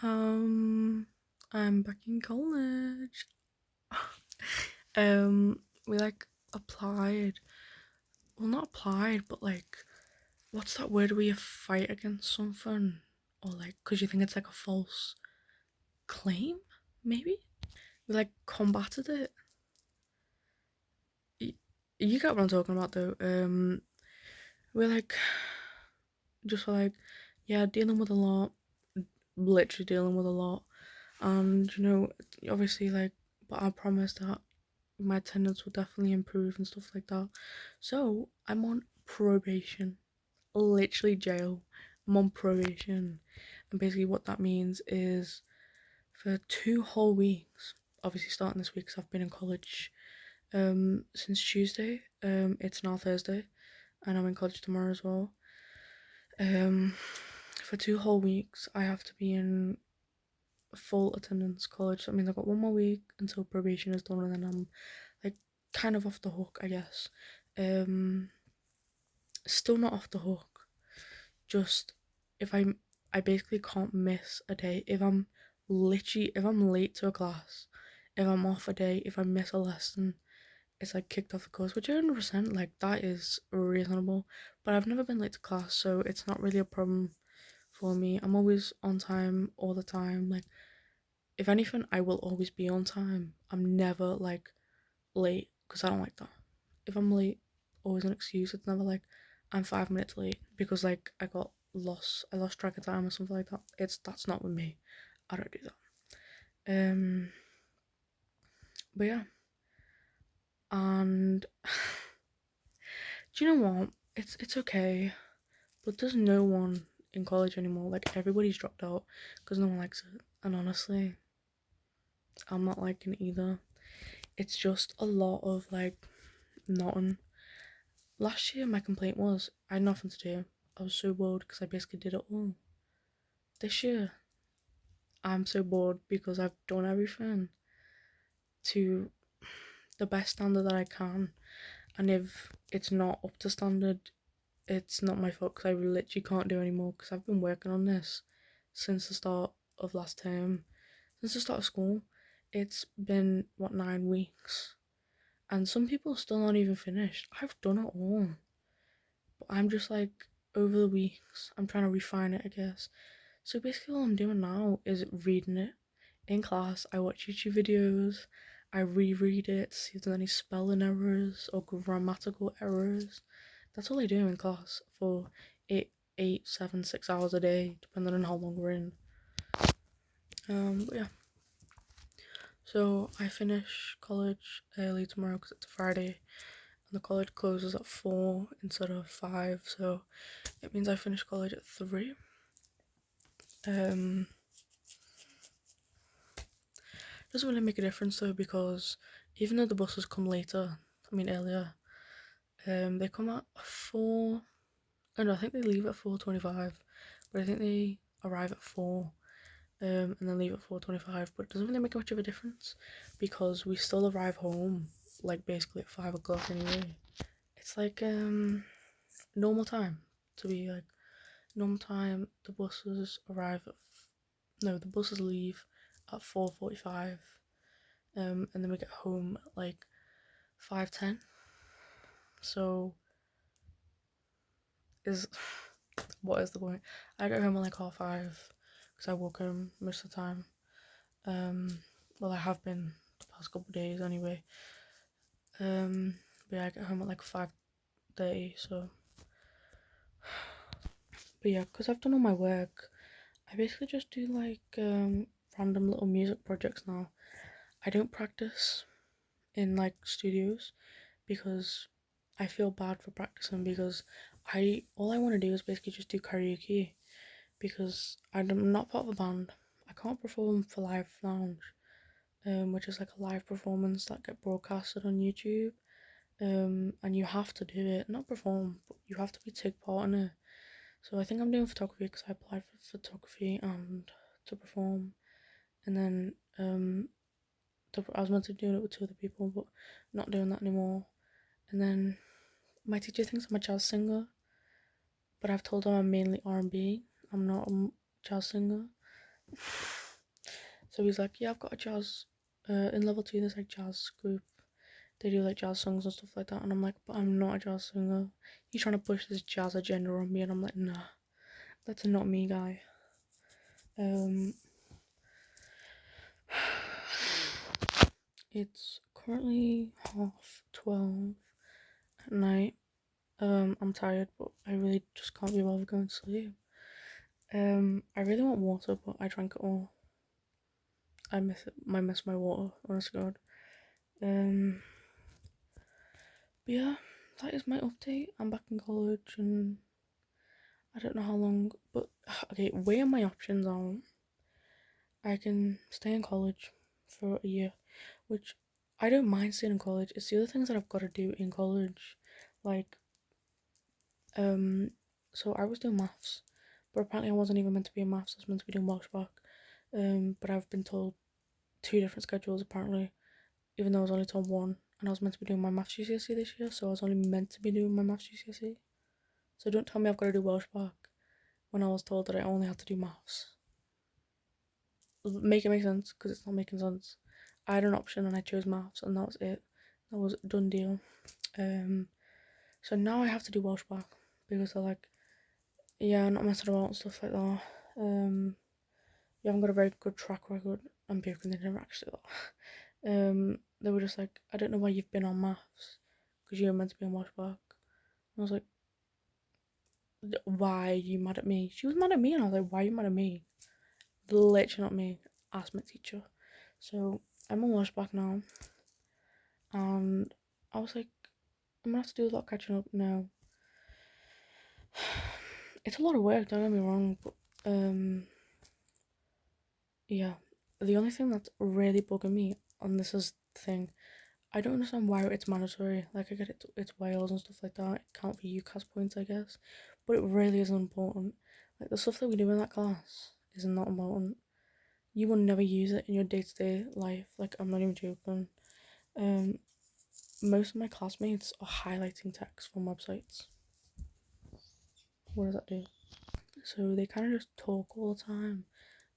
Um, I'm back in college. um, we applied. Well, not applied, but what's that word where you fight against something, or because you think it's like a false claim, maybe. We combated it. You get what I'm talking about, though. We're just yeah, dealing with a lot, literally dealing with a lot, and obviously but I promised that my attendance will definitely improve and stuff like that. So I'm on probation, literally jail. I'm on probation, and basically what that means is for 2 whole weeks. Obviously, starting this week, because I've been in college since Tuesday. It's now Thursday, and I'm in college tomorrow as well. Um, for 2 whole weeks, I have to be in full attendance college. So that means I've got 1 more week until probation is done, and then I'm like kind of off the hook, I guess. Um, Still not off the hook. Just if I basically can't miss a day. If I'm late to a class, if I'm off a day, if I miss a lesson, it's kicked off the course, which 100% that is reasonable. But I've never been late to class, so it's not really a problem for me. I'm always on time all the time. If anything, I will always be on time. I'm never late because I don't like that. If I'm late, always an excuse. It's never I'm 5 minutes late because I lost track of time or something like that. That's not with me. I don't do that. But yeah, and do you know what? It's okay, but there's no one in college anymore. Everybody's dropped out because no one likes it. And honestly, I'm not liking it either. It's just a lot of nothing. Last year, my complaint was I had nothing to do. I was so bored because I basically did it all. This year, I'm so bored because I've done everything to the best standard that I can. And if it's not up to standard, it's not my fault because I literally can't do anymore because I've been working on this since the start of last term. Since the start of school, it's been, 9 weeks? And some people still not even finished. I've done it all. But I'm just over the weeks, I'm trying to refine it, I guess. So basically, all I'm doing now is reading it. In class, I watch YouTube videos, I reread it, see if there's any spelling errors or grammatical errors. That's all I do in class for 6 hours a day, depending on how long we're in. But yeah. So I finish college early tomorrow because it's a Friday, and the college closes at 4 instead of 5. So it means I finish college at 3. Um, doesn't really make a difference though because even though the buses come later, earlier, they come at 4. Oh no, I think they leave at 4:25, but I think they arrive at 4, and then leave at 4:25. But it doesn't really make much of a difference because we still arrive home basically at 5 o'clock anyway. It's normal time to be normal time. The buses arrive at no, the buses leave at 4:45, and then we get home at 5:10. So is what is the point? I get home at 5:30 because I walk home most of the time. Well, I have been the past couple of days anyway. But yeah, I get home at 5:30. So, but yeah, because I've done all my work, I basically just do random little music projects now. I don't practice in studios because I feel bad for practicing because I all I want to do is basically just do karaoke because I'm not part of a band. I can't perform for Live Lounge, which is a live performance that get broadcasted on YouTube. And you have to do it, not perform, but you have to take part in it. So I think I'm doing photography because I applied for photography and to perform, and then I was meant to be doing it with 2 other people, but not doing that anymore. And then my teacher thinks I'm a jazz singer, but I've told her I'm mainly R&B. I'm not a jazz singer. So he's like, yeah, I've got a jazz. In level 2, there's like jazz group. They do like jazz songs and stuff like that. And I'm like, but I'm not a jazz singer. He's trying to push this jazz agenda on me, and I'm like, nah, that's not me, guy. Um, it's currently 12:30 at night. I'm tired, but I really just can't be bothered going to sleep. I really want water, but I drank it all. I miss it. I miss my water, honest to God. But yeah, that is my update. I'm back in college, and I don't know how long. But okay, weighing my options out, I can stay in college for a year, which I don't mind staying in college. It's the other things that I've got to do in college, like um. So I was doing maths, but apparently I wasn't even meant to be in maths. I was meant to be doing Welsh back. But I've been told two different schedules apparently, even though I was only told one, and I was meant to be doing my maths GCSE this year, so I was only meant to be doing my maths GCSE. So don't tell me I've got to do Welsh back when I was told that I only had to do maths. Make it make sense, because it's not making sense. I had an option and I chose maths, and that was it. That was a done deal. Um, so now I have to do Welsh back because they're like, yeah, not messing about and stuff like that. You haven't got a very good track record. I'm joking, they never actually that. They were just like, I don't know why you've been on maths because you were meant to be on Welsh back. And I was like, why are you mad at me? She was mad at me, and I was like, why are you mad at me? Literally not me. Ask my teacher. So I'm on Welsh back now, and I was like, I'm gonna have to do a lot of catching up now. It's a lot of work, don't get me wrong, but yeah. The only thing that's really bugging me, and this is the thing, I don't understand why it's mandatory. Like, I get it, it's Wales and stuff like that. It can't be UCAS points, I guess, but it really isn't important. Like, the stuff that we do in that class is not important. You will never use it in your day-to-day life. Like, I'm not even joking. Um, most of my classmates are highlighting text from websites. What does that do? So they kind of just talk all the time,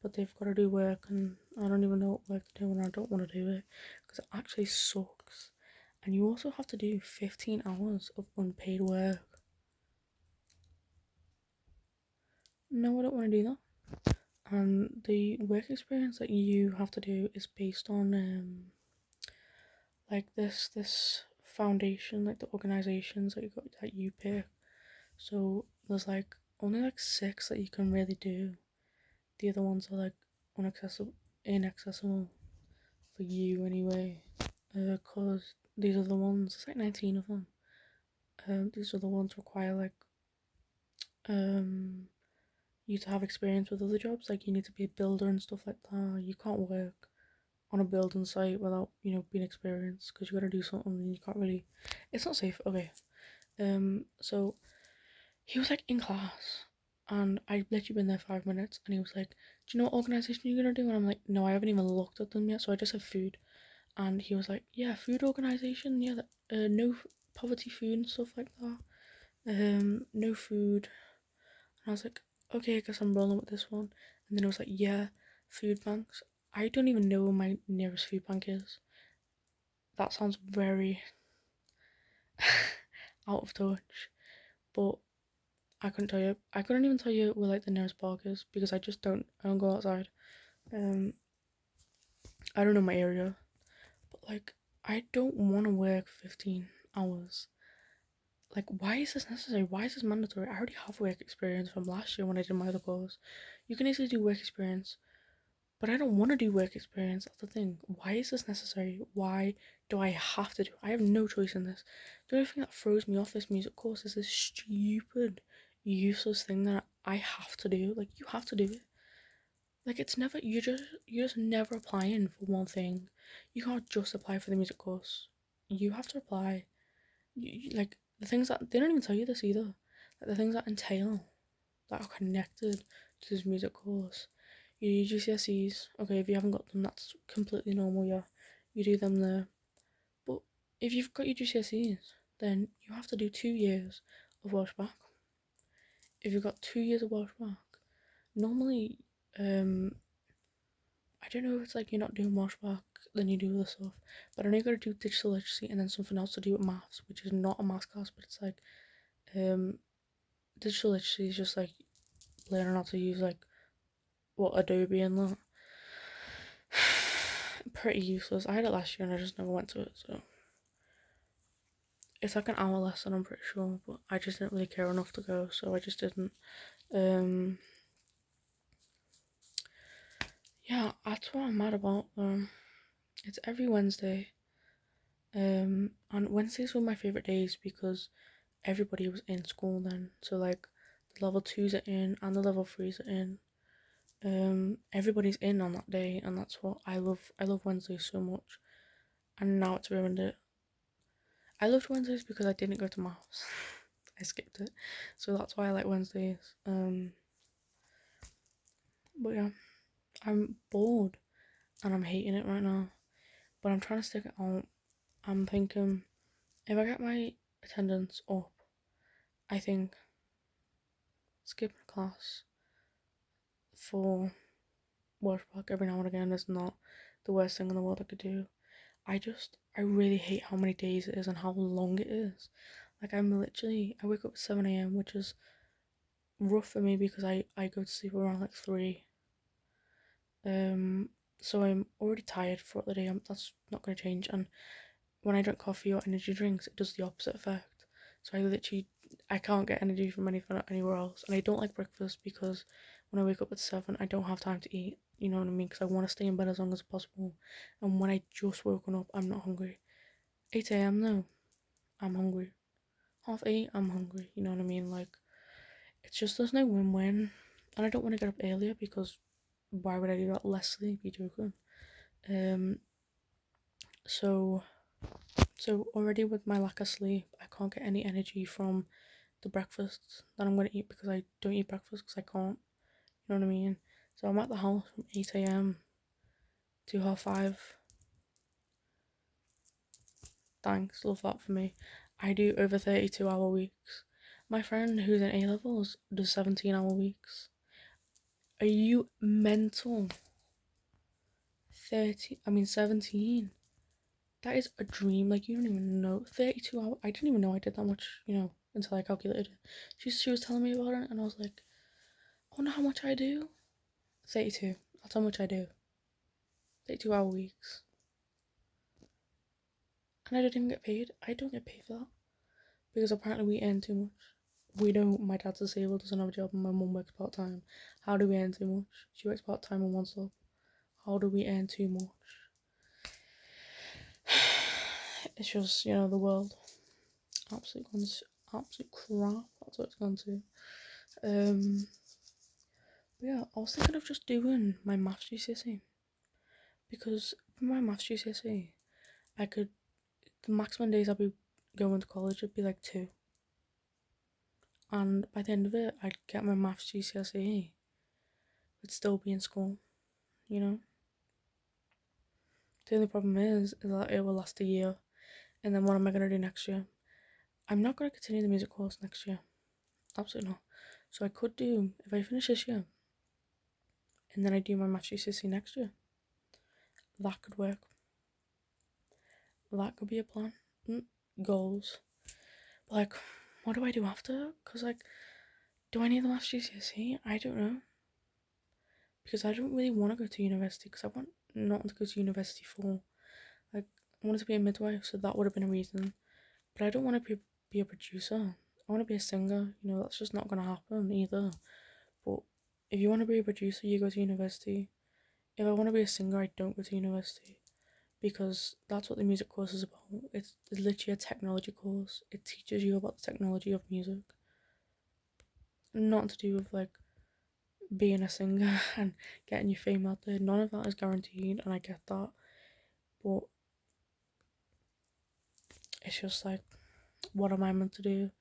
but they've got to do work, and I don't even know what work to do, and I don't want to do it because it actually sucks. And you also have to do 15 hours of unpaid work. No, I don't want to do that. And the work experience that you have to do is based on like this foundation, like the organizations that you pick. So there's like only like 6 that you can really do. The other ones are like inaccessible for you anyway. Cause these are the ones. It's like 19 of them. These are the ones require like um you to have experience with other jobs. Like, you need to be a builder and stuff like that. You can't work on a building site without being experienced, because you got to do something and you can't really. It's not safe. Okay. So he was like in class, and I literally been there 5 minutes, and he was like, "Do you know what organization you're gonna do?" And I'm like, "No, I haven't even looked at them yet." So I just said food, and he was like, "Yeah, food organization. Yeah, no poverty food and stuff like that. No food." And I was like, "Okay, I guess I'm rolling with this one." And then it was like, "Yeah, food banks." I don't even know where my nearest food bank is. That sounds very out of touch, but I couldn't tell you. I couldn't even tell you where like the nearest park is because I don't go outside. Um, I don't know my area, but like I don't want to work 15 hours. Like, why is this necessary? Why is this mandatory? I already have work experience from last year when I did my other course. You can easily do work experience, but I don't want to do work experience. That's the thing. Why is this necessary? Why do I have to do it? I have no choice in this. The only thing that throws me off this music course is this stupid, useless thing that I have to do. Like, you have to do it. Like, it's never, you're just never applying for one thing. You can't just apply for the music course. You have to apply. Like, the things that, they don't even tell you this either. Like, the things that entail, that are connected to this music course. You do GCSEs. Okay, if you haven't got them, that's completely normal, yeah. You do them there. But if you've got your GCSEs, then you have to do 2 years of Welsh back. If you've got 2 years of Welsh back, normally, I don't know if it's like you're not doing washback, then you do other stuff. But I know you gotta do digital literacy and then something else to do with maths, which is not a maths class, but it's like um digital literacy is just like learning how to use like what Adobe and that. Pretty useless. I had it last year and I just never went to it, so it's like an hour lesson, I'm pretty sure, but I just didn't really care enough to go, so I just didn't. Um yeah, that's what I'm mad about. It's every Wednesday. And Wednesdays were my favourite days because everybody was in school then. So like the level twos are in and the level threes are in. Everybody's in on that day, and that's what I love. I love Wednesdays so much, and now it's ruined it. I loved Wednesdays because I didn't go to maths. I skipped it, so that's why I like Wednesdays. But yeah, I'm bored and I'm hating it right now. But I'm trying to stick it out. I'm thinking if I get my attendance up, I think skipping a class for work every now and again is not the worst thing in the world I could do. I really hate how many days it is and how long it is. Like I wake up at 7 a.m., which is rough for me because I go to sleep around like 3. Um, so I'm already tired for the day. That's not going to change. And when I drink coffee or energy drinks, it does the opposite effect. So I can't get energy from anything anywhere else. And I don't like breakfast because when I wake up at 7, I don't have time to eat. You know what I mean? Because I want to stay in bed as long as possible. And when I just woken up, I'm not hungry. 8 a.m. though, I'm hungry. Half 8, I'm hungry. You know what I mean? Like, it's just there's no win-win. And I don't want to get up earlier because why would I do that? Less sleep, you joking? Um, so already with my lack of sleep, I can't get any energy from the breakfast that I'm gonna eat because I don't eat breakfast because I can't. You know what I mean? So I'm at the house from 8 a.m. to half 5. Thanks, love that for me. I do over 32-hour weeks. My friend who's in A levels does 17-hour weeks. Are you mental? 17. That is a dream. Like, you don't even know. 32 hours. I didn't even know I did that much, until I calculated it. She was telling me about it, and I was like, I wonder how much I do. 32. That's how much I do. 32-hour weeks. And I don't even get paid. I don't get paid for that. Because apparently we earn too much. We don't. My dad's disabled, doesn't have a job, and my mum works part time. How do we earn too much? She works part time on one stop. How do we earn too much? It's just, the world. Absolute absolute crap. That's what it's gone to. But yeah, I was thinking of just doing my maths GCSE because for my maths GCSE, I could the maximum days I'd be going to college would be like 2, and by the end of it, I'd get my maths GCSE. Would still be in school, you know. The only problem is that it will last a year, and then what am I gonna do next year? I'm not gonna continue the music course next year. Absolutely not. So I could do if I finish this year, and then I do my maths GCSE next year. That could work. That could be a plan. Goals. But like, what do I do after? Because like, do I need the maths GCSE? I don't know. Because I don't really want to go to university because I want not to go to university for. Like, I wanted to be a midwife, so that would have been a reason. But I don't want to be a producer. I want to be a singer. That's just not going to happen either. But if you want to be a producer, you go to university. If I want to be a singer, I don't go to university. Because that's what the music course is about. It's literally a technology course. It teaches you about the technology of music. Not to do with like being a singer and getting your fame out there. None of that is guaranteed, and I get that. But it's just like, what am I meant to do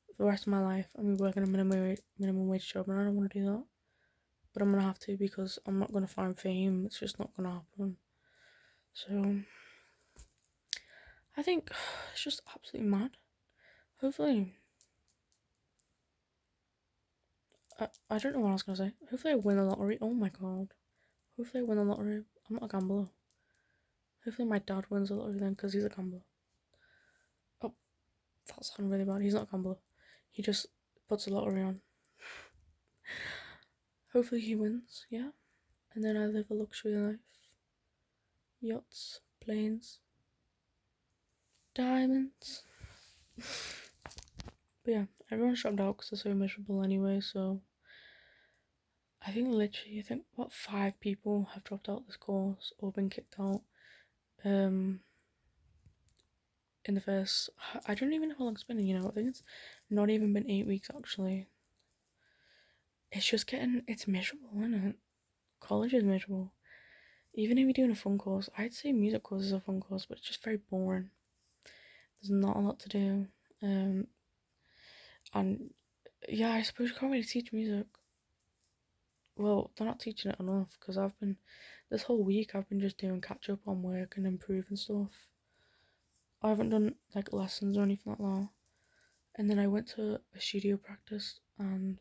for the rest of my life? I'm working a minimum wage job, and I don't want to do that. But I'm gonna have to because I'm not gonna find fame. It's just not gonna happen. So I think it's just absolutely mad. Hopefully, I don't know what I was gonna say. Hopefully, I win the lottery. Oh my god. Hopefully I win the lottery. I'm not a gambler. Hopefully my dad wins the lottery then, because he's a gambler. Oh, that sounded really bad. He's not a gambler. He just puts a lottery on. Hopefully he wins, yeah. And then I live a luxury life. Yachts, planes, diamonds. But yeah, everyone's dropped out because they're so miserable anyway, so I think what 5 people have dropped out this course or been kicked out. In the first, I don't even know how long it's been, I think it's not even been 8 weeks actually. It's just it's miserable, isn't it? College is miserable. Even if you're doing a fun course, I'd say music course is a fun course, but it's just very boring. There's not a lot to do. And yeah, I suppose you can't really teach music. Well, they're not teaching it enough because this whole week I've been just doing catch up on work and improving stuff. I haven't done like lessons or anything like that. And then I went to a studio practice and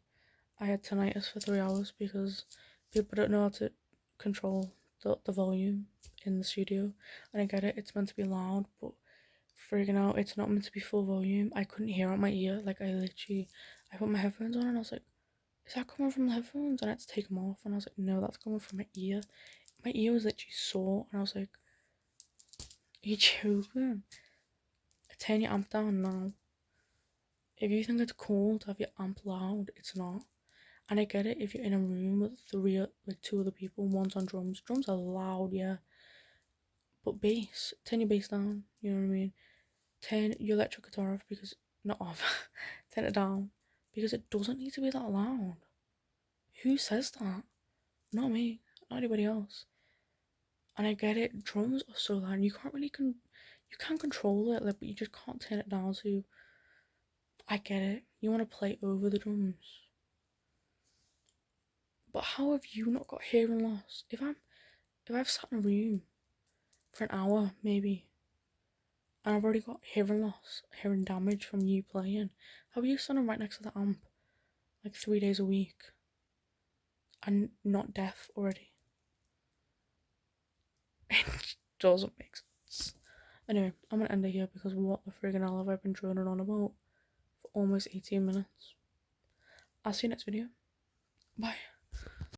I had tinnitus for 3 hours because people don't know how to control the volume in the studio. And I get it, it's meant to be loud, but frigging out, it's not meant to be full volume. I couldn't hear out my ear. Like I put my headphones on and I was like, is that coming from the headphones? And I had to take them off and I was like, no, that's coming from my ear. My ear was literally sore and I was like, are you joking? Turn your amp down now. If you think it's cool to have your amp loud, it's not. And I get it if you're in a room with two other people, one's on drums. Drums are loud, yeah. But bass, turn your bass down, you know what I mean? Turn your electric guitar off not off, turn it down because it doesn't need to be that loud. Who says that? Not me, not anybody else. And I get it, drums are so loud, you can't really you can control it, like, but you just can't turn it down. So I get it, you want to play over the drums. But how have you not got hearing loss? If I've sat in a room for an hour maybe, and I've already got hearing loss, hearing damage from you playing, how are you standing right next to the amp like 3 days a week and not deaf already? It doesn't make sense. Anyway, I'm gonna end it here because what the friggin' hell have I been droning on about for almost 18 minutes? I'll see you next video. Bye.